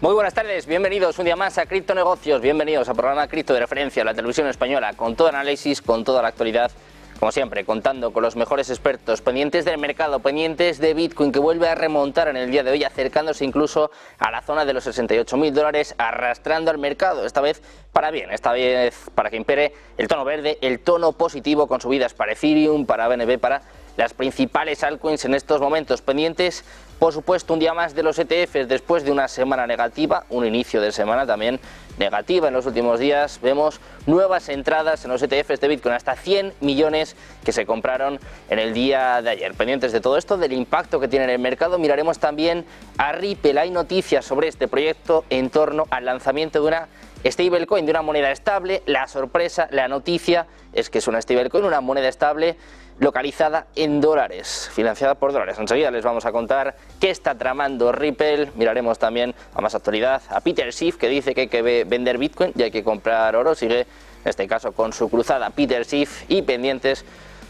Muy buenas tardes, bienvenidos un día más a Criptonegocios, bienvenidos al programa Cripto de referencia, la televisión española, con todo análisis, con toda la actualidad, como siempre, contando con los mejores expertos, pendientes del mercado, pendientes de Bitcoin, que vuelve a remontar en el día de hoy, acercándose incluso a la zona de los $68.000, arrastrando al mercado, esta vez para bien, esta vez para que impere el tono verde, el tono positivo, con subidas para Ethereum, para BNB, para las principales altcoins en estos momentos, pendientes, por supuesto, un día más de los ETFs después de una semana negativa, un inicio de semana también negativa en los últimos días. Vemos nuevas entradas en los ETFs de Bitcoin, hasta 100 millones que se compraron en el día de ayer. Pendientes de todo esto, del impacto que tiene en el mercado, miraremos también a Ripple. Hay noticias sobre este proyecto en torno al lanzamiento de una stablecoin, de una moneda estable. La sorpresa, la noticia es que es una stablecoin, una moneda estable localizada en dólares, financiada por dólares. Enseguida les vamos a contar qué está tramando Ripple. Miraremos también a más actualidad a Peter Schiff, que dice que hay que vender Bitcoin y hay que comprar oro. Sigue en este caso con su cruzada Peter Schiff, y pendientes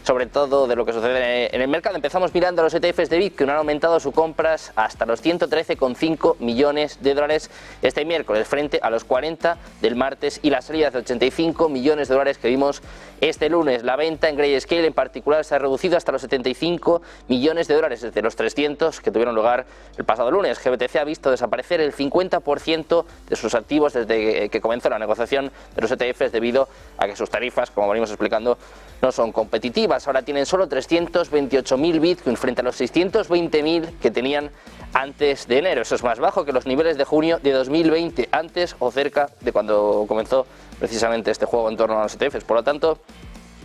sobre todo de lo que sucede en el mercado. Empezamos mirando a los ETFs de Bitcoin. Han aumentado sus compras hasta los 113,5 millones de dólares este miércoles, frente a los 40 del martes, y las salidas de 85 millones de dólares que vimos este lunes. La venta en Grayscale en particular se ha reducido hasta los 75 millones de dólares desde los 300 que tuvieron lugar el pasado lunes. GBTC ha visto desaparecer el 50% de sus activos desde que comenzó la negociación de los ETFs, debido a que sus tarifas, como venimos explicando, no son competitivas. Ahora tienen solo 328.000 Bitcoin frente a los 620.000 que tenían antes de enero. Eso es más bajo que los niveles de junio de 2020, antes o cerca de cuando comenzó precisamente este juego en torno a los ETFs. Por lo tanto,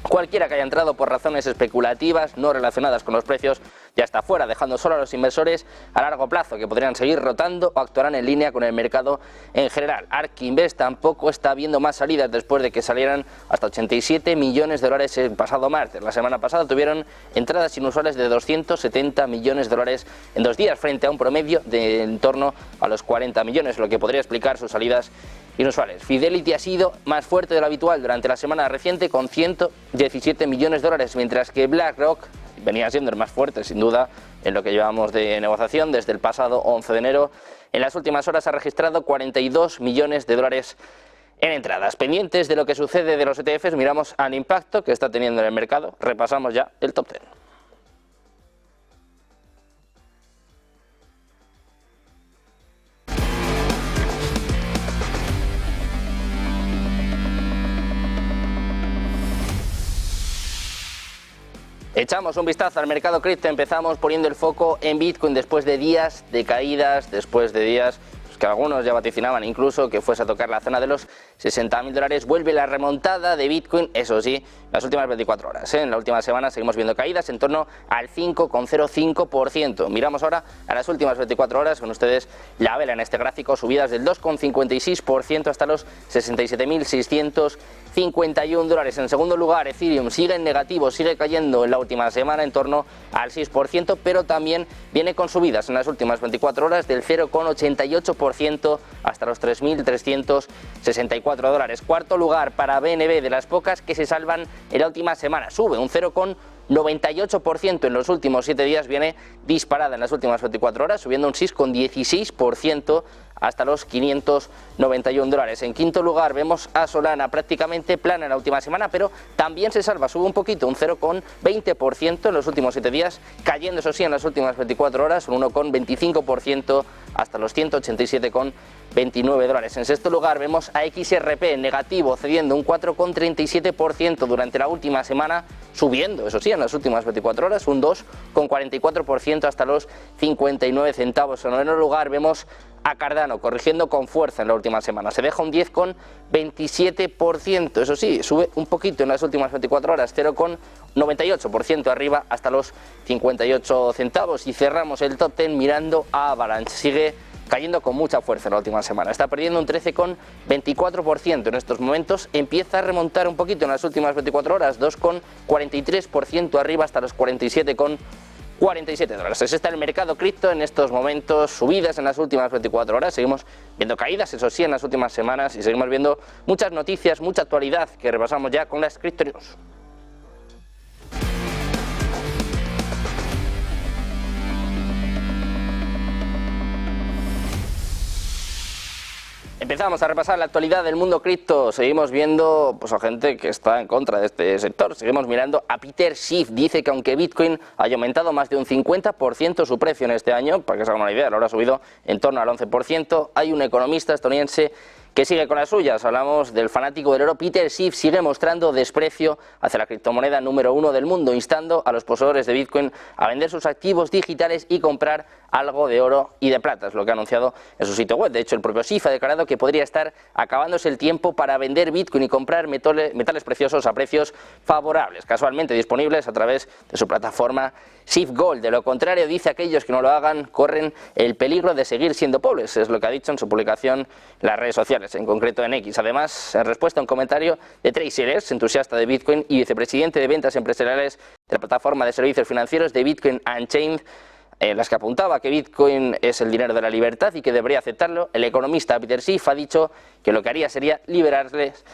cualquiera que haya entrado por razones especulativas no relacionadas con los precios ya está fuera, dejando solo a los inversores a largo plazo, que podrían seguir rotando o actuarán en línea con el mercado en general. ARK Invest tampoco está viendo más salidas después de que salieran hasta 87 millones de dólares el pasado martes. La semana pasada tuvieron entradas inusuales de 270 millones de dólares en 2 días, frente a un promedio de en torno a los 40 millones, lo que podría explicar sus salidas inusuales. Fidelity ha sido más fuerte de lo habitual durante la semana reciente, con 117 millones de dólares, mientras que BlackRock venía siendo el más fuerte, sin duda, en lo que llevamos de negociación desde el pasado 11 de enero. En las últimas horas ha registrado 42 millones de dólares en entradas. Pendientes de lo que sucede de los ETFs, miramos al impacto que está teniendo en el mercado. Repasamos ya el top 10. Echamos un vistazo al mercado cripto. Empezamos poniendo el foco en Bitcoin después de días de caídas, después de días que algunos ya vaticinaban incluso que fuese a tocar la zona de los 60.000 dólares. Vuelve la remontada de Bitcoin, eso sí, las últimas 24 horas. En la última semana seguimos viendo caídas en torno al 5,05%. Miramos ahora a las últimas 24 horas, con ustedes la vela en este gráfico, subidas del 2,56% hasta los 67.651 dólares. En segundo lugar, Ethereum sigue en negativo, sigue cayendo en la última semana en torno al 6%, pero también viene con subidas en las últimas 24 horas del 0,88% hasta los 3.364 dólares. Cuarto lugar para BNB, de las pocas que se salvan en la última semana, sube un 0,98% en los últimos 7 días, viene disparada en las últimas 24 horas, subiendo un 6,16% hasta los 591 dólares. En quinto lugar vemos a Solana, prácticamente plana en la última semana, pero también se salva, sube un poquito, un 0,20% en los últimos 7 días, cayendo eso sí en las últimas 24 horas, un 1,25% hasta los 187,29 dólares. En sexto lugar vemos a XRP negativo, cediendo un 4,37% durante la última semana, subiendo, eso sí, en las últimas 24 horas, un 2,44% hasta los 59 centavos. En noveno lugar vemos a Cardano corrigiendo con fuerza en la última semana, se deja un 10,27%, eso sí, sube un poquito en las últimas 24 horas, 0,98% arriba hasta los 58 centavos. Y cerramos el top 10 mirando a Avalanche, sigue cayendo con mucha fuerza en la última semana, está perdiendo un 13,24% en estos momentos, empieza a remontar un poquito en las últimas 24 horas, 2,43% arriba hasta los 47,47 dólares. Así está el mercado cripto en estos momentos, subidas en las últimas 24 horas, seguimos viendo caídas, eso sí, en las últimas semanas, y seguimos viendo muchas noticias, mucha actualidad que repasamos ya con las Crypto News. Empezamos a repasar la actualidad del mundo cripto. Seguimos viendo pues, a gente que está en contra de este sector. Seguimos mirando a Peter Schiff. Dice que aunque Bitcoin haya aumentado más de un 50% su precio en este año, para que se hagan una idea, ahora ha subido en torno al 11%, hay un economista estadounidense que sigue con las suyas. Hablamos del fanático del oro. Peter Schiff sigue mostrando desprecio hacia la criptomoneda número 1 del mundo, instando a los poseedores de Bitcoin a vender sus activos digitales y comprar algo de oro y de plata. Es lo que ha anunciado en su sitio web. De hecho, el propio Schiff ha declarado que podría estar acabándose el tiempo para vender Bitcoin y comprar metales preciosos a precios favorables, casualmente disponibles a través de su plataforma Schiff Gold. De lo contrario, dice, aquellos que no lo hagan corren el peligro de seguir siendo pobres. Es lo que ha dicho en su publicación en las redes sociales, en concreto en X. Además, en respuesta a un comentario de Tracy Ellis, entusiasta de Bitcoin y vicepresidente de ventas empresariales de la plataforma de servicios financieros de Bitcoin Unchained, en las que apuntaba que Bitcoin es el dinero de la libertad y que debería aceptarlo, el economista Peter Schiff ha dicho que lo que haría sería liberarles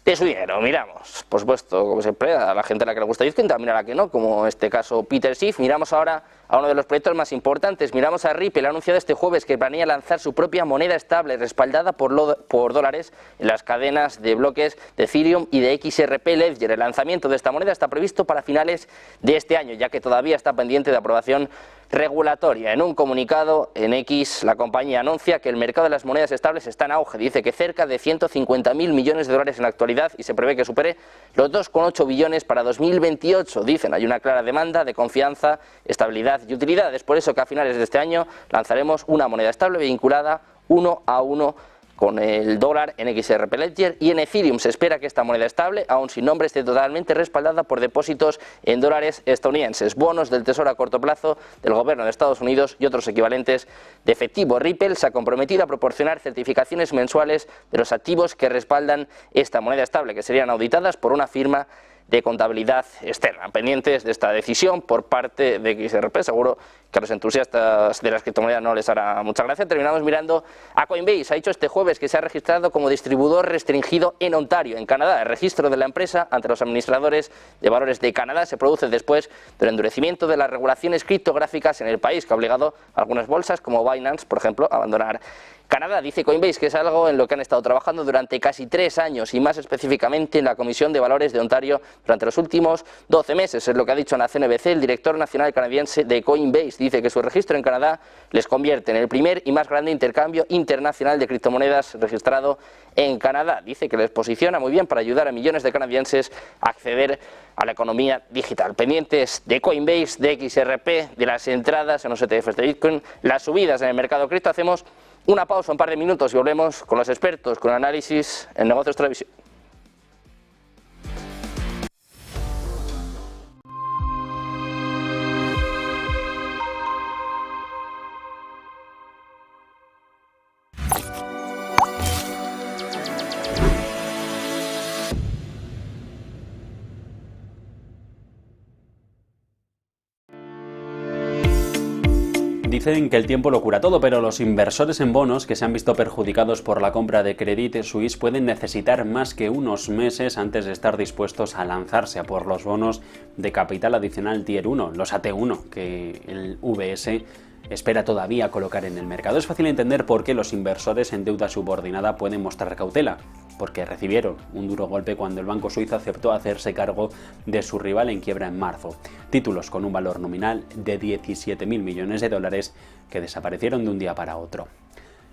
de su dinero. Miramos, por supuesto, como siempre, a la gente a la que le gusta Bitcoin, también a la que no, como en este caso Peter Schiff. Miramos ahora a uno de los proyectos más importantes. Miramos a Ripple. Ha anunciado este jueves que planea lanzar su propia moneda estable respaldada por dólares en las cadenas de bloques de Ethereum y de XRP Ledger. El lanzamiento de esta moneda está previsto para finales de este año, ya que todavía está pendiente de aprobación regulatoria. En un comunicado en X, la compañía anuncia que el mercado de las monedas estables está en auge. Dice que cerca de 150.000 millones de dólares en la actualidad y se prevé que supere los 2,8 billones para 2028. Dicen, hay una clara demanda de confianza, estabilidad y utilidad. Es por eso que a finales de este año lanzaremos una moneda estable vinculada 1 a 1 con el dólar en XRP Ledger y en Ethereum. Se espera que esta moneda estable, aún sin nombre, esté totalmente respaldada por depósitos en dólares estadounidenses, bonos del Tesoro a corto plazo del gobierno de Estados Unidos y otros equivalentes de efectivo. Ripple se ha comprometido a proporcionar certificaciones mensuales de los activos que respaldan esta moneda estable, que serían auditadas por una firma de contabilidad externa. Pendientes de esta decisión por parte de XRP, seguro que a los entusiastas de las criptomonedas no les hará mucha gracia. Terminamos mirando a Coinbase. Ha dicho este jueves que se ha registrado como distribuidor restringido en Ontario, en Canadá. El registro de la empresa ante los administradores de valores de Canadá se produce después del endurecimiento de las regulaciones criptográficas en el país, que ha obligado a algunas bolsas como Binance, por ejemplo, a abandonar Canadá. Dice Coinbase que es algo en lo que han estado trabajando durante casi 3 años y más específicamente en la Comisión de Valores de Ontario durante los últimos 12 meses. Es lo que ha dicho en la CNBC el director nacional canadiense de Coinbase. Dice que su registro en Canadá les convierte en el primer y más grande intercambio internacional de criptomonedas registrado en Canadá. Dice que les posiciona muy bien para ayudar a millones de canadienses a acceder a la economía digital. Pendientes de Coinbase, de XRP, de las entradas en los ETFs de Bitcoin, las subidas en el mercado cripto. Hacemos una pausa, un par de minutos y volvemos con los expertos, con análisis en negocios televisión. Dicen que el tiempo lo cura todo, pero los inversores en bonos que se han visto perjudicados por la compra de Credit Suisse pueden necesitar más que unos meses antes de estar dispuestos a lanzarse a por los bonos de capital adicional Tier 1, los AT1, que el VS espera todavía colocar en el mercado. Es fácil entender por qué los inversores en deuda subordinada pueden mostrar cautela, porque recibieron un duro golpe cuando el banco suizo aceptó hacerse cargo de su rival en quiebra en marzo. Títulos con un valor nominal de 17.000 millones de dólares que desaparecieron de un día para otro.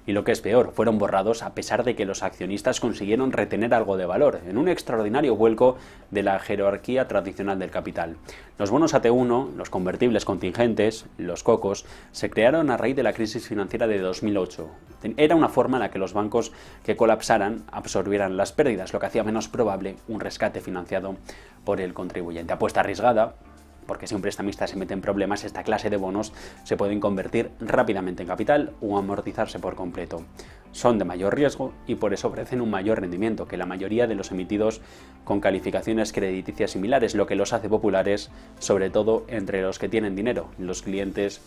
Y lo que es peor, fueron borrados a pesar de que los accionistas consiguieron retener algo de valor, en un extraordinario vuelco de la jerarquía tradicional del capital. Los bonos AT1, los convertibles contingentes, los COCOs, se crearon a raíz de la crisis financiera de 2008. Era una forma en la que los bancos que colapsaran absorbieran las pérdidas, lo que hacía menos probable un rescate financiado por el contribuyente. Apuesta arriesgada, porque si un prestamista se mete en problemas, esta clase de bonos se pueden convertir rápidamente en capital o amortizarse por completo. Son de mayor riesgo y por eso ofrecen un mayor rendimiento que la mayoría de los emitidos con calificaciones crediticias similares, lo que los hace populares, sobre todo entre los que tienen dinero, los clientes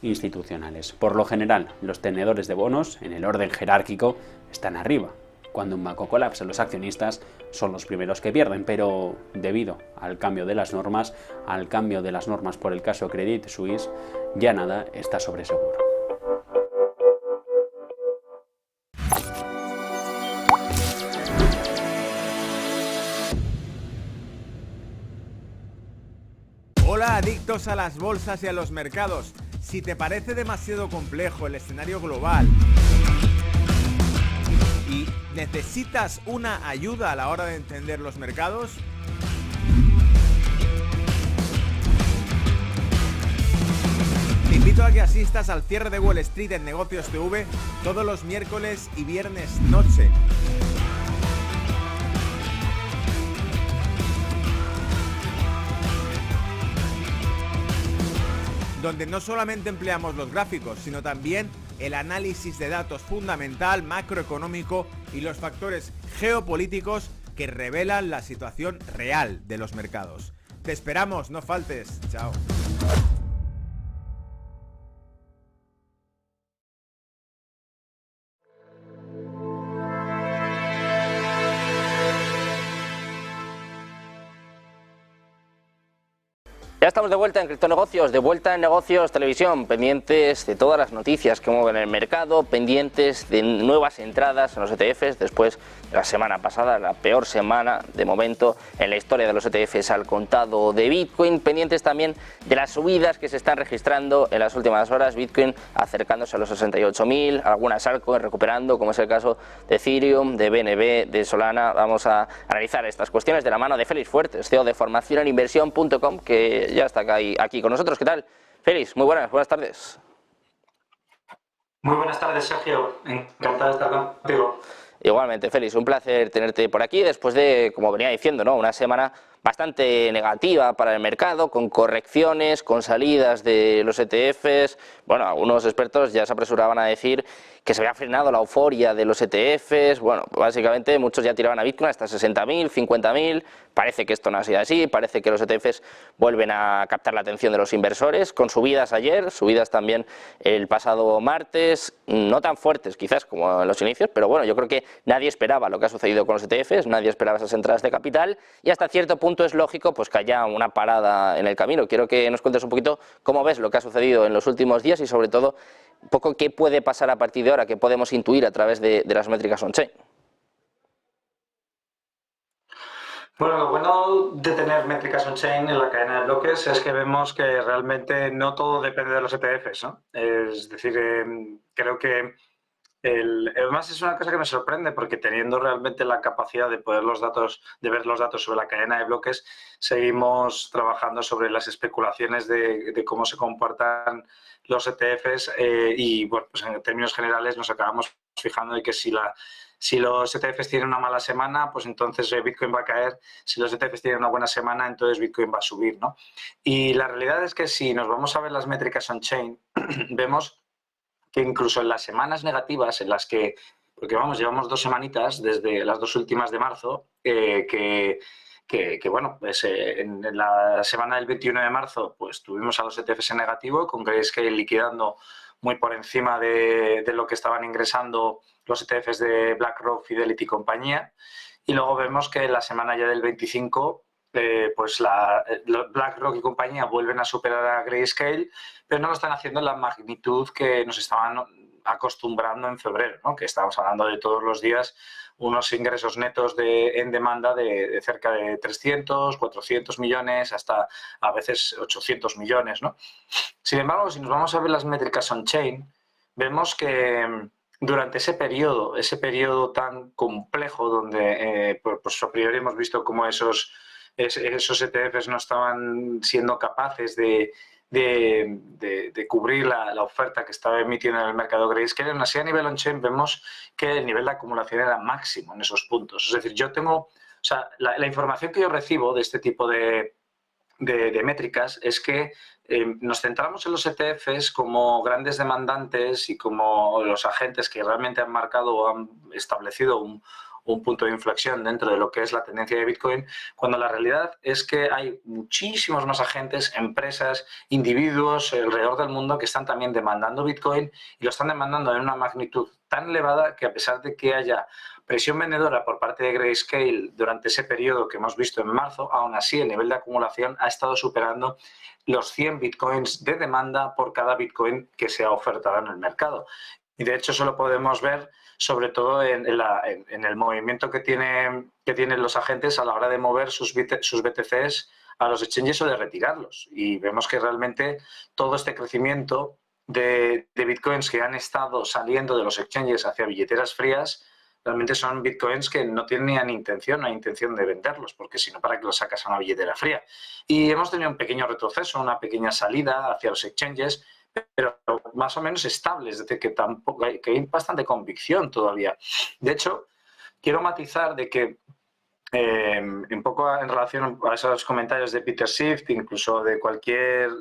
institucionales. Por lo general, los tenedores de bonos, en el orden jerárquico, están arriba. Cuando un banco colapsa, los accionistas son los primeros que pierden, pero debido al cambio de las normas, por el caso Credit Suisse, ya nada está sobre seguro. Hola, adictos a las bolsas y a los mercados. Si te parece demasiado complejo el escenario global y necesitas una ayuda a la hora de entender los mercados, te invito a que asistas al cierre de Wall Street en Negocios TV todos los miércoles y viernes noche. Donde no solamente empleamos los gráficos, sino también el análisis de datos fundamental, macroeconómico y los factores geopolíticos que revelan la situación real de los mercados. Te esperamos, no faltes. Chao. Ya estamos de vuelta en Criptonegocios, de vuelta en Negocios Televisión, pendientes de todas las noticias que mueven el mercado, pendientes de nuevas entradas en los ETFs después de la semana pasada, la peor semana de momento en la historia de los ETFs al contado de Bitcoin, pendientes también de las subidas que se están registrando en las últimas horas, Bitcoin acercándose a los 68.000, algunas altcoins recuperando, como es el caso de Ethereum, de BNB, de Solana. Vamos a analizar estas cuestiones de la mano de Félix Fuertes, CEO de formacioneninversión.com, que ya está aquí con nosotros. ¿Qué tal, Félix? Muy buenas tardes. Muy buenas tardes, Sergio. Encantado de estar contigo. Igualmente, Félix, un placer tenerte por aquí después de, como venía diciendo, ¿no?, una semana bastante negativa para el mercado, con correcciones, con salidas de los ETFs. Bueno, algunos expertos ya se apresuraban a decir que se había frenado la euforia de los ETFs. Bueno, básicamente muchos ya tiraban a Bitcoin hasta 60.000, 50.000. Parece que esto no ha sido así, parece que los ETFs vuelven a captar la atención de los inversores, con subidas ayer, subidas también el pasado martes, no tan fuertes quizás como en los inicios, pero bueno, yo creo que nadie esperaba lo que ha sucedido con los ETFs, nadie esperaba esas entradas de capital, y hasta cierto punto es lógico pues que haya una parada en el camino. Quiero que nos cuentes un poquito cómo ves lo que ha sucedido en los últimos días y sobre todo un poco qué puede pasar a partir de ahora, qué podemos intuir a través de las métricas on-chain. Bueno, lo bueno de tener métricas on-chain en la cadena de bloques es que vemos que realmente no todo depende de los ETFs, ¿no? Es decir, creo que además es una cosa que me sorprende porque teniendo realmente la capacidad de ver los datos sobre la cadena de bloques, seguimos trabajando sobre las especulaciones de cómo se comportan los ETFs y bueno, pues en términos generales nos acabamos fijando de que si los ETFs tienen una mala semana, pues entonces Bitcoin va a caer. Si los ETFs tienen una buena semana, entonces Bitcoin va a subir, ¿no? Y la realidad es que si nos vamos a ver las métricas on-chain, vemos que incluso en las semanas negativas en las que, porque vamos, llevamos 2 semanitas desde las 2 últimas de marzo, bueno, pues en la semana del 21 de marzo pues tuvimos a los ETFs en negativo, con Grayscale liquidando muy por encima de lo que estaban ingresando los ETFs de BlackRock, Fidelity y compañía, y luego vemos que en la semana ya del 25 pues BlackRock y compañía vuelven a superar a Grayscale, pero no lo están haciendo en la magnitud que nos estaban acostumbrando en febrero, ¿no? Que estábamos hablando de todos los días unos ingresos netos en demanda de cerca de 300, 400 millones, hasta a veces 800 millones, ¿no? Sin embargo, si nos vamos a ver las métricas on-chain, vemos que durante ese periodo tan complejo donde pues a priori hemos visto cómo esos ETFs no estaban siendo capaces de cubrir la oferta que estaba emitiendo en el mercado Grayscale, aún así a nivel on-chain vemos que el nivel de acumulación era máximo en esos puntos. Es decir, yo tengo, o sea, la información que yo recibo de este tipo de métricas es que nos centramos en los ETFs como grandes demandantes y como los agentes que realmente han marcado o han establecido un punto de inflexión dentro de lo que es la tendencia de Bitcoin, cuando la realidad es que hay muchísimos más agentes, empresas, individuos alrededor del mundo que están también demandando Bitcoin y lo están demandando en una magnitud tan elevada que a pesar de que haya presión vendedora por parte de Grayscale durante ese periodo que hemos visto en marzo, aún así el nivel de acumulación ha estado superando los 100 Bitcoins de demanda por cada Bitcoin que se ha ofertado en el mercado. Y de hecho eso lo podemos ver sobre todo en el movimiento que tienen los agentes a la hora de mover sus BTCs a los exchanges o de retirarlos. Y vemos que realmente todo este crecimiento de bitcoins que han estado saliendo de los exchanges hacia billeteras frías, realmente son bitcoins que no tienen ni intención de venderlos, porque si no, ¿para qué los sacas a una billetera fría? Y hemos tenido un pequeño retroceso, una pequeña salida hacia los exchanges, pero más o menos estable, es decir, que tampoco que hay bastante convicción todavía. De hecho, quiero matizar de que un poco en relación a esos comentarios de Peter Schiff, incluso de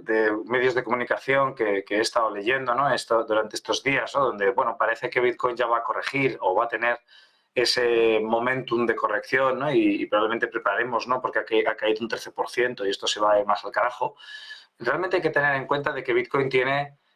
de medios de comunicación que he estado leyendo, ¿no? Durante estos días, ¿no? Donde, bueno, parece que Bitcoin ya va a corregir o va a tener ese momentum de corrección, ¿no? Y probablemente preparemos, ¿no? Porque ha caído un 13% y esto se va a ir más al carajo. Realmente hay que tener en cuenta de que Bitcoin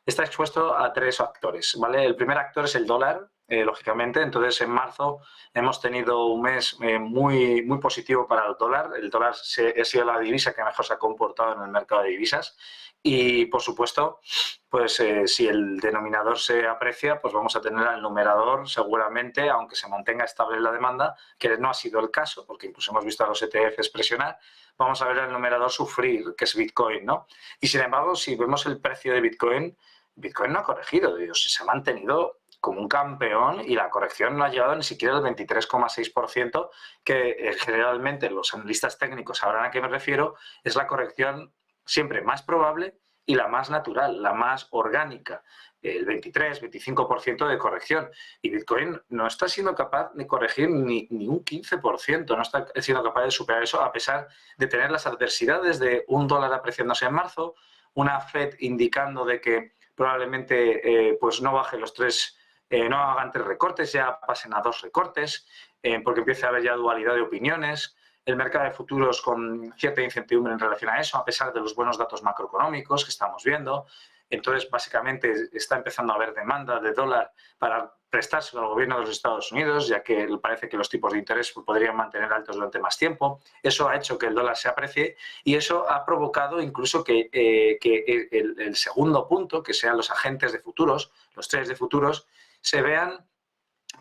está expuesto a 3 actores, ¿vale? El primer actor es el dólar, lógicamente. Entonces, en marzo hemos tenido un mes muy, muy positivo para el dólar. El dólar ha sido la divisa que mejor se ha comportado en el mercado de divisas. Y, por supuesto, pues si el denominador se aprecia, pues vamos a tener al numerador seguramente, aunque se mantenga estable la demanda, que no ha sido el caso, porque incluso hemos visto a los ETFs presionar, vamos a ver al numerador sufrir, que es Bitcoin, ¿no? Y, sin embargo, si vemos el precio de Bitcoin, Bitcoin no ha corregido, se ha mantenido como un campeón y la corrección no ha llegado ni siquiera al 23,6%, que generalmente los analistas técnicos sabrán a qué me refiero, es la corrección siempre más probable y la más natural, la más orgánica, el 23-25% de corrección. Y Bitcoin no está siendo capaz de corregir ni un 15%, no está siendo capaz de superar eso, a pesar de tener las adversidades de un dólar apreciándose en marzo, una Fed indicando de que probablemente pues no baje no hagan 3 recortes, ya pasen a 2 recortes, porque empieza a haber ya dualidad de opiniones, el mercado de futuros con cierta incertidumbre en relación a eso, a pesar de los buenos datos macroeconómicos que estamos viendo. Entonces, básicamente, está empezando a haber demanda de dólar para prestárselo al gobierno de los Estados Unidos, ya que parece que los tipos de interés podrían mantener altos durante más tiempo. Eso ha hecho que el dólar se aprecie y eso ha provocado incluso que el segundo punto, que sean los agentes de futuros, los traders de futuros, se vean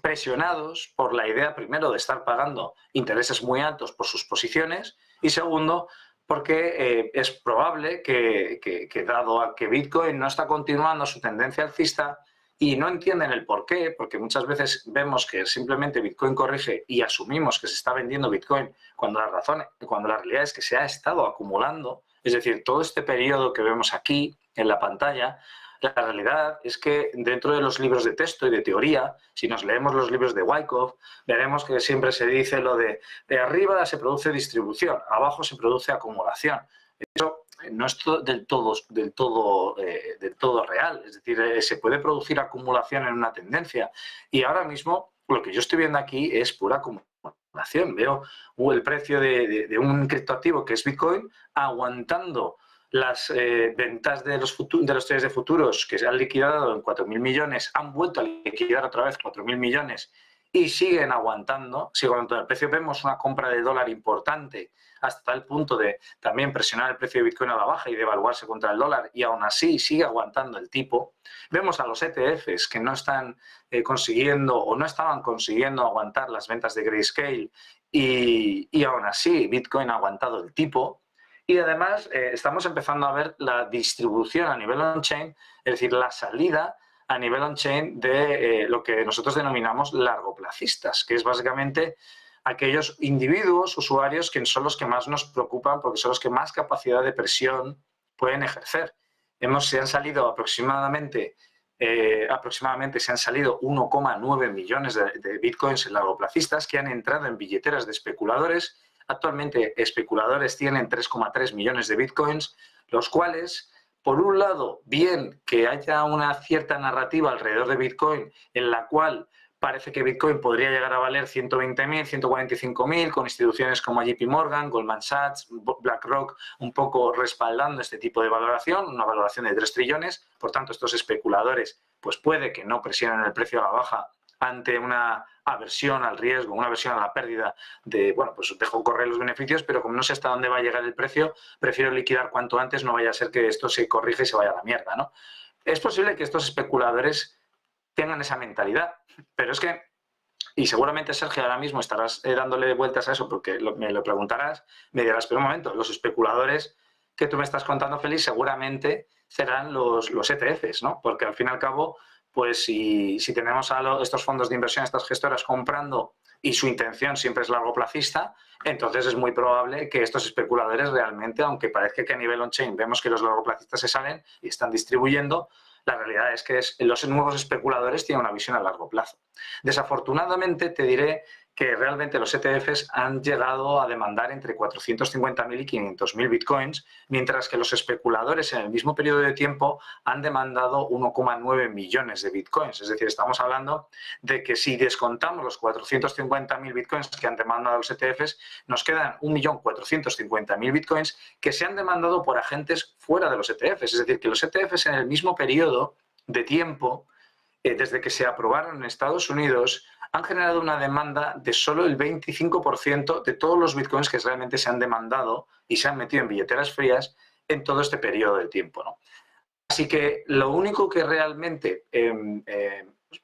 presionados por la idea, primero, de estar pagando intereses muy altos por sus posiciones y, segundo, porque es probable que dado a que Bitcoin no está continuando su tendencia alcista y no entienden el por qué, porque muchas veces vemos que simplemente Bitcoin corrige y asumimos que se está vendiendo Bitcoin cuando la realidad es que se ha estado acumulando, es decir, todo este periodo que vemos aquí en la pantalla. La realidad es que dentro de los libros de texto y de teoría, si nos leemos los libros de Wyckoff, veremos que siempre se dice lo de arriba se produce distribución, abajo se produce acumulación. Eso no es del todo real, es decir, se puede producir acumulación en una tendencia. Y ahora mismo lo que yo estoy viendo aquí es pura acumulación. Veo el precio de un criptoactivo que es Bitcoin aguantando las ventas de los traders de futuros que se han liquidado en 4.000 millones, han vuelto a liquidar otra vez 4.000 millones y siguen aguantando el precio. Vemos una compra de dólar importante hasta el punto de también presionar el precio de Bitcoin a la baja y devaluarse contra el dólar, y aún así sigue aguantando el tipo. Vemos a los ETFs que no están consiguiendo o no estaban consiguiendo aguantar las ventas de Grayscale y aún así Bitcoin ha aguantado el tipo. Y además estamos empezando a ver la distribución a nivel on-chain, es decir, la salida a nivel on-chain de lo que nosotros denominamos largoplacistas, que es básicamente aquellos individuos, usuarios, que son los que más nos preocupan porque son los que más capacidad de presión pueden ejercer. Se han salido aproximadamente se han salido 1,9 millones de bitcoins largoplacistas que han entrado en billeteras de especuladores. Actualmente, especuladores tienen 3,3 millones de bitcoins, los cuales, por un lado, bien que haya una cierta narrativa alrededor de Bitcoin en la cual parece que Bitcoin podría llegar a valer 120.000, 145.000, con instituciones como JP Morgan, Goldman Sachs, BlackRock, un poco respaldando este tipo de valoración, una valoración de 3 trillones. Por tanto, estos especuladores pues puede que no presionen el precio a la baja ante una aversión al riesgo, una aversión a la pérdida de, bueno, pues dejo correr los beneficios, pero como no sé hasta dónde va a llegar el precio, prefiero liquidar cuanto antes, no vaya a ser que esto se corrija y se vaya a la mierda, ¿no? Es posible que estos especuladores tengan esa mentalidad, pero es que Y seguramente, Sergio, ahora mismo estarás dándole vueltas a eso porque me lo preguntarás, me dirás, pero un momento, los especuladores que tú me estás contando, Félix, seguramente serán los ETFs, ¿no? Porque al fin y al cabo, pues si tenemos a estos fondos de inversión, estas gestoras comprando y su intención siempre es largoplacista, entonces es muy probable que estos especuladores realmente, aunque parezca que a nivel on-chain vemos que los largoplacistas se salen y están distribuyendo, la realidad es que los nuevos especuladores tienen una visión a largo plazo. Desafortunadamente, te diré que realmente los ETFs han llegado a demandar entre 450.000 y 500.000 bitcoins, mientras que los especuladores en el mismo periodo de tiempo han demandado 1,9 millones de bitcoins. Es decir, estamos hablando de que si descontamos los 450.000 bitcoins que han demandado los ETFs, nos quedan 1.450.000 bitcoins que se han demandado por agentes fuera de los ETFs. Es decir, que los ETFs en el mismo periodo de tiempo, desde que se aprobaron en Estados Unidos, han generado una demanda de solo el 25% de todos los bitcoins que realmente se han demandado y se han metido en billeteras frías en todo este periodo de tiempo, ¿no? Así que lo único que realmente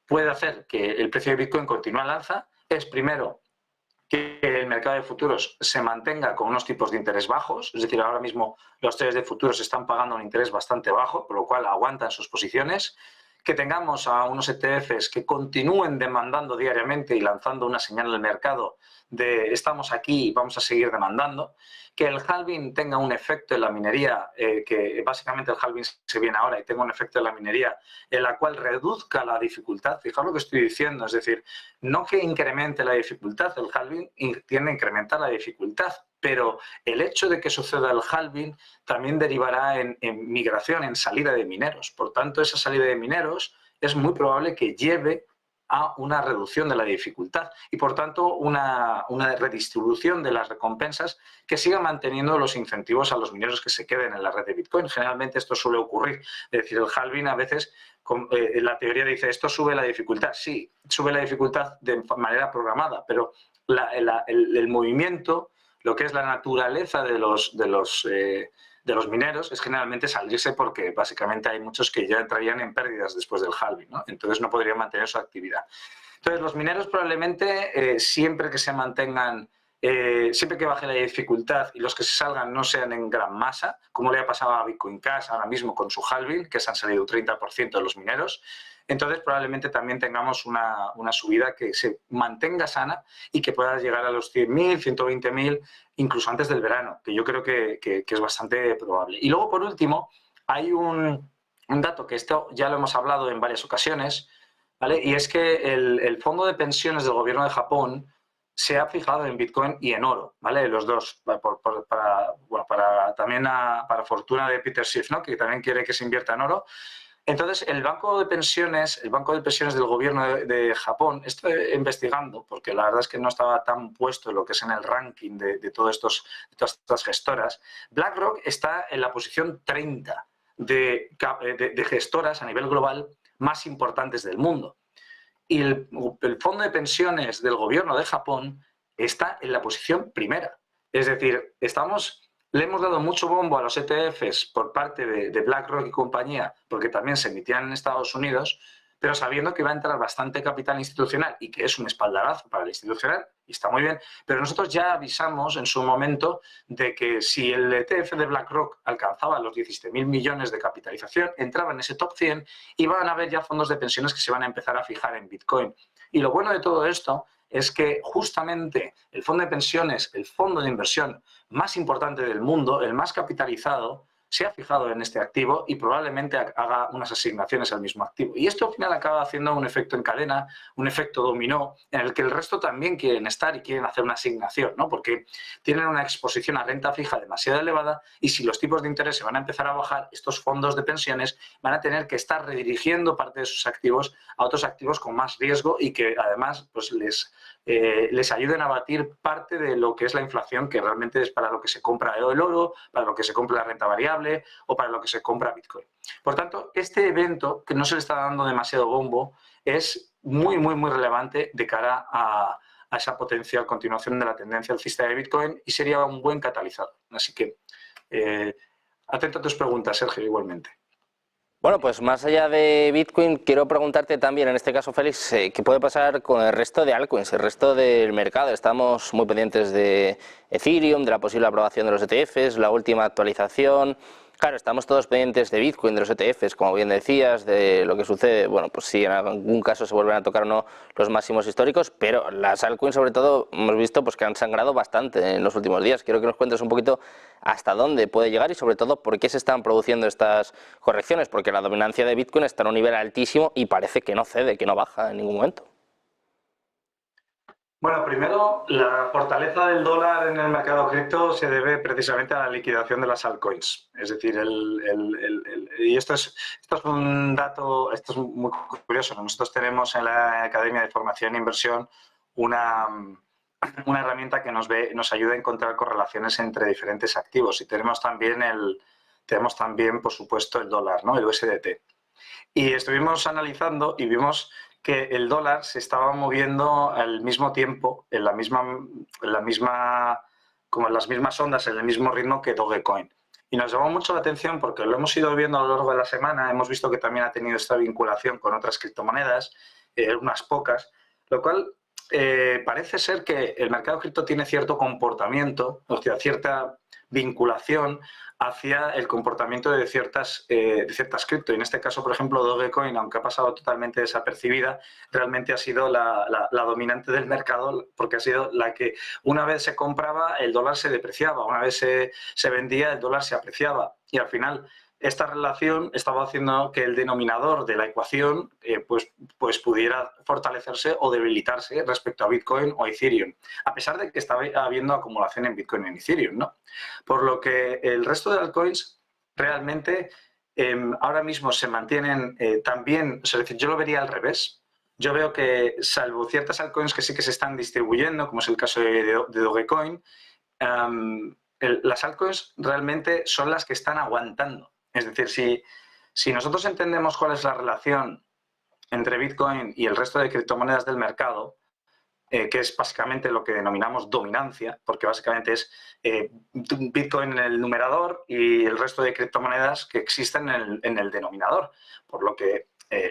puede hacer que el precio de Bitcoin continúe al alza es, primero, que el mercado de futuros se mantenga con unos tipos de interés bajos, es decir, ahora mismo los traders de futuros están pagando un interés bastante bajo, por lo cual aguantan sus posiciones, que tengamos a unos ETFs que continúen demandando diariamente y lanzando una señal al mercado de estamos aquí y vamos a seguir demandando, que el halving tenga un efecto en la minería, que básicamente el halving se viene ahora y tenga un efecto en la minería en la cual reduzca la dificultad. Fijaos lo que estoy diciendo, es decir, no que incremente la dificultad, el halving tiende a incrementar la dificultad, pero el hecho de que suceda el halving también derivará en migración, en salida de mineros. Por tanto, esa salida de mineros es muy probable que lleve a una reducción de la dificultad y, por tanto, una redistribución de las recompensas que siga manteniendo los incentivos a los mineros que se queden en la red de Bitcoin. Generalmente esto suele ocurrir. Es decir, el halving a veces, la teoría dice, esto sube la dificultad. Sí, sube la dificultad de manera programada, pero el movimiento, lo que es la naturaleza de los mineros es generalmente salirse porque básicamente hay muchos que ya entrarían en pérdidas después del halving, ¿no? Entonces no podrían mantener su actividad. Entonces los mineros probablemente siempre que se mantengan, siempre que baje la dificultad y los que se salgan no sean en gran masa, como le ha pasado a Bitcoin Cash ahora mismo con su halving, que se han salido un 30% de los mineros, entonces probablemente también tengamos una subida que se mantenga sana y que pueda llegar a los 100.000, 120.000, incluso antes del verano, que yo creo que es bastante probable. Y luego, por último, hay un dato que esto ya lo hemos hablado en varias ocasiones, ¿vale? Y es que el fondo de pensiones del gobierno de Japón se ha fijado en Bitcoin y en oro, ¿vale? Los dos, para fortuna de Peter Schiff, ¿no? Que también quiere que se invierta en oro. Entonces, el banco de pensiones del gobierno de Japón, estoy investigando, porque la verdad es que no estaba tan puesto en lo que es en el ranking de todas estas gestoras. BlackRock está en la posición 30 de gestoras a nivel global más importantes del mundo. Y el fondo de pensiones del gobierno de Japón está en la posición primera. Es decir, le hemos dado mucho bombo a los ETFs por parte de BlackRock y compañía, porque también se emitían en Estados Unidos, pero sabiendo que va a entrar bastante capital institucional y que es un espaldarazo para el institucional, y está muy bien, pero nosotros ya avisamos en su momento de que si el ETF de BlackRock alcanzaba los 17.000 millones de capitalización, entraba en ese top 100 y van a haber ya fondos de pensiones que se van a empezar a fijar en Bitcoin. Y lo bueno de todo esto es que justamente el fondo de pensiones, el fondo de inversión más importante del mundo, el más capitalizado, se ha fijado en este activo y probablemente haga unas asignaciones al mismo activo. Y esto al final acaba haciendo un efecto en cadena, un efecto dominó, en el que el resto también quieren estar y quieren hacer una asignación, ¿no? Porque tienen una exposición a renta fija demasiado elevada y si los tipos de interés se van a empezar a bajar, estos fondos de pensiones van a tener que estar redirigiendo parte de sus activos a otros activos con más riesgo y que además pues, les ayuden a batir parte de lo que es la inflación, que realmente es para lo que se compra el oro, para lo que se compra la renta variable o para lo que se compra Bitcoin. Por tanto, este evento, que no se le está dando demasiado bombo, es muy, muy, muy relevante de cara a esa potencial continuación de la tendencia alcista de Bitcoin y sería un buen catalizador. Así que, atento a tus preguntas, Sergio, igualmente. Bueno, pues más allá de Bitcoin, quiero preguntarte también, en este caso, Félix, ¿qué puede pasar con el resto de altcoins, el resto del mercado? Estamos muy pendientes de Ethereum, de la posible aprobación de los ETFs, la última actualización. Claro, estamos todos pendientes de Bitcoin, de los ETFs, como bien decías, de lo que sucede. Bueno, pues si en algún caso se vuelven a tocar o no los máximos históricos, pero las altcoins, sobre todo, hemos visto pues que han sangrado bastante en los últimos días. Quiero que nos cuentes un poquito hasta dónde puede llegar y, sobre todo, por qué se están produciendo estas correcciones, porque la dominancia de Bitcoin está en un nivel altísimo y parece que no cede, que no baja en ningún momento. Bueno, primero, la fortaleza del dólar en el mercado cripto se debe precisamente a la liquidación de las altcoins. Es decir, y esto es un dato, esto es muy curioso. Nosotros tenemos en la Academia de Formación e Inversión una herramienta que nos ayuda a encontrar correlaciones entre diferentes activos. Y tenemos también, por supuesto, el dólar, ¿no? El USDT. Y estuvimos analizando y vimos que el dólar se estaba moviendo al mismo tiempo, como en las mismas ondas, en el mismo ritmo que Dogecoin. Y nos llamó mucho la atención porque lo hemos ido viendo a lo largo de la semana, hemos visto que también ha tenido esta vinculación con otras criptomonedas, unas pocas, lo cual parece ser que el mercado cripto tiene cierto comportamiento, o sea, cierta vinculación hacia el comportamiento de ciertas cripto. Y en este caso, por ejemplo, Dogecoin, aunque ha pasado totalmente desapercibida, realmente ha sido la dominante del mercado, porque ha sido la que una vez se compraba, el dólar se depreciaba, una vez se vendía, el dólar se apreciaba. Y al final, esta relación estaba haciendo que el denominador de la ecuación pues pudiera fortalecerse o debilitarse respecto a Bitcoin o Ethereum, a pesar de que estaba habiendo acumulación en Bitcoin y en Ethereum, ¿no? Por lo que el resto de altcoins realmente ahora mismo se mantienen también, es decir, yo lo vería al revés. Yo veo que, salvo ciertas altcoins que sí que se están distribuyendo, como es el caso de Dogecoin, las altcoins realmente son las que están aguantando. Es decir, si nosotros entendemos cuál es la relación entre Bitcoin y el resto de criptomonedas del mercado, que es básicamente lo que denominamos dominancia, porque básicamente es Bitcoin en el numerador y el resto de criptomonedas que existen en el denominador. Por lo que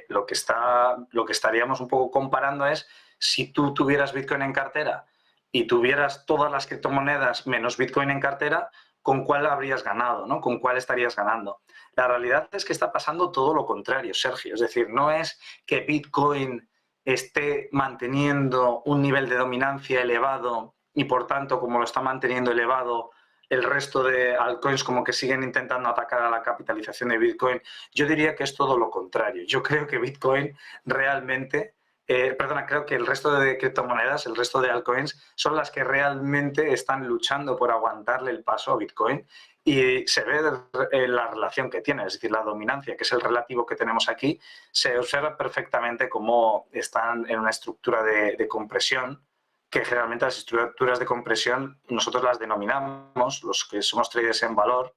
lo que estaríamos un poco comparando es si tú tuvieras Bitcoin en cartera y tuvieras todas las criptomonedas menos Bitcoin en cartera, ¿con cuál habrías ganado, ¿no? ¿Con cuál estarías ganando? La realidad es que está pasando todo lo contrario, Sergio. Es decir, no es que Bitcoin esté manteniendo un nivel de dominancia elevado y, por tanto, como lo está manteniendo elevado, el resto de altcoins como que siguen intentando atacar a la capitalización de Bitcoin. Yo diría que es todo lo contrario. Yo creo que Bitcoin realmente... creo que el resto de criptomonedas, el resto de altcoins, son las que realmente están luchando por aguantarle el paso a Bitcoin, y se ve la relación que tiene, es decir, la dominancia, que es el relativo que tenemos aquí, se observa perfectamente cómo están en una estructura de compresión, que generalmente las estructuras de compresión nosotros las denominamos, los que somos traders en valor,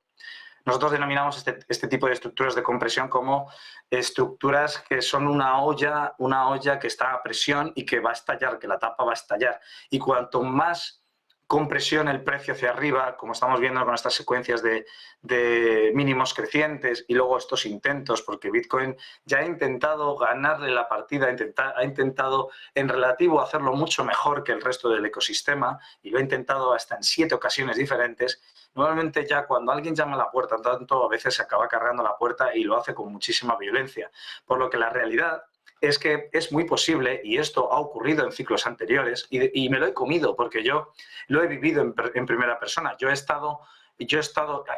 nosotros denominamos este tipo de estructuras de compresión como estructuras que son una olla que está a presión y que va a estallar, que la tapa va a estallar. Y cuanto más compresión el precio hacia arriba, como estamos viendo con estas secuencias de mínimos crecientes y luego estos intentos, porque Bitcoin ya ha intentado ganarle la partida, ha intentado en relativo hacerlo mucho mejor que el resto del ecosistema, y lo ha intentado hasta en 7 ocasiones diferentes. Normalmente ya cuando alguien llama a la puerta, tanto a veces se acaba cargando la puerta y lo hace con muchísima violencia. Por lo que la realidad es que es muy posible, y esto ha ocurrido en ciclos anteriores, y me lo he comido porque yo lo he vivido en primera persona. Yo he estado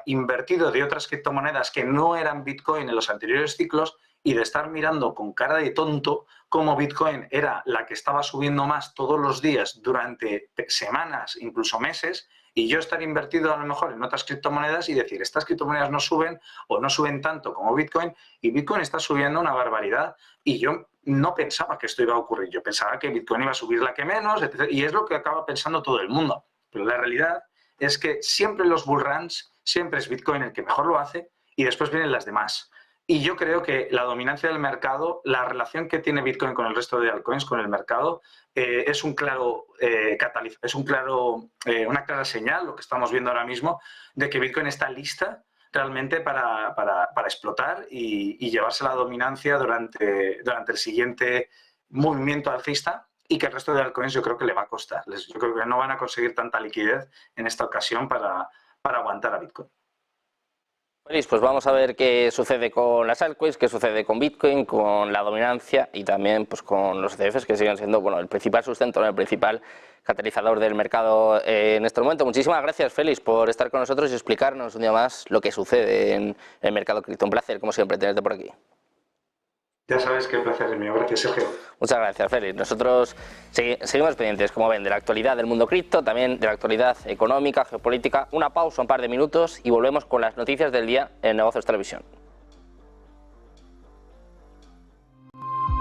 invertido de otras criptomonedas que no eran Bitcoin en los anteriores ciclos, y de estar mirando con cara de tonto cómo Bitcoin era la que estaba subiendo más todos los días durante semanas, incluso meses, y yo estar invertido a lo mejor en otras criptomonedas y decir, estas criptomonedas no suben o no suben tanto como Bitcoin, y Bitcoin está subiendo una barbaridad, y yo no pensaba que esto iba a ocurrir. Yo pensaba que Bitcoin iba a subir la que menos, etc. Y es lo que acaba pensando todo el mundo. Pero la realidad es que siempre en los bull runs, siempre es Bitcoin el que mejor lo hace, y después vienen las demás. Y yo creo que la dominancia del mercado, la relación que tiene Bitcoin con el resto de altcoins, con el mercado, es una clara señal, lo que estamos viendo ahora mismo, de que Bitcoin está lista realmente para explotar y llevarse la dominancia durante el siguiente movimiento alcista, y que el resto de altcoins yo creo que le va a costar. Yo creo que no van a conseguir tanta liquidez en esta ocasión para aguantar a Bitcoin. Pues vamos a ver qué sucede con las altcoins, qué sucede con Bitcoin, con la dominancia y también pues con los ETFs, que siguen siendo el principal sustento, el principal catalizador del mercado en este momento. Muchísimas gracias, Félix, por estar con nosotros y explicarnos un día más lo que sucede en el mercado cripto. Un placer, como siempre, tenerte por aquí. Ya sabes que el placer es mío. Gracias, Sergio. Muchas gracias, Félix. Nosotros seguimos pendientes, como ven, de la actualidad del mundo cripto, también de la actualidad económica, geopolítica. Una pausa, un par de minutos y volvemos con las noticias del día en Negocios Televisión.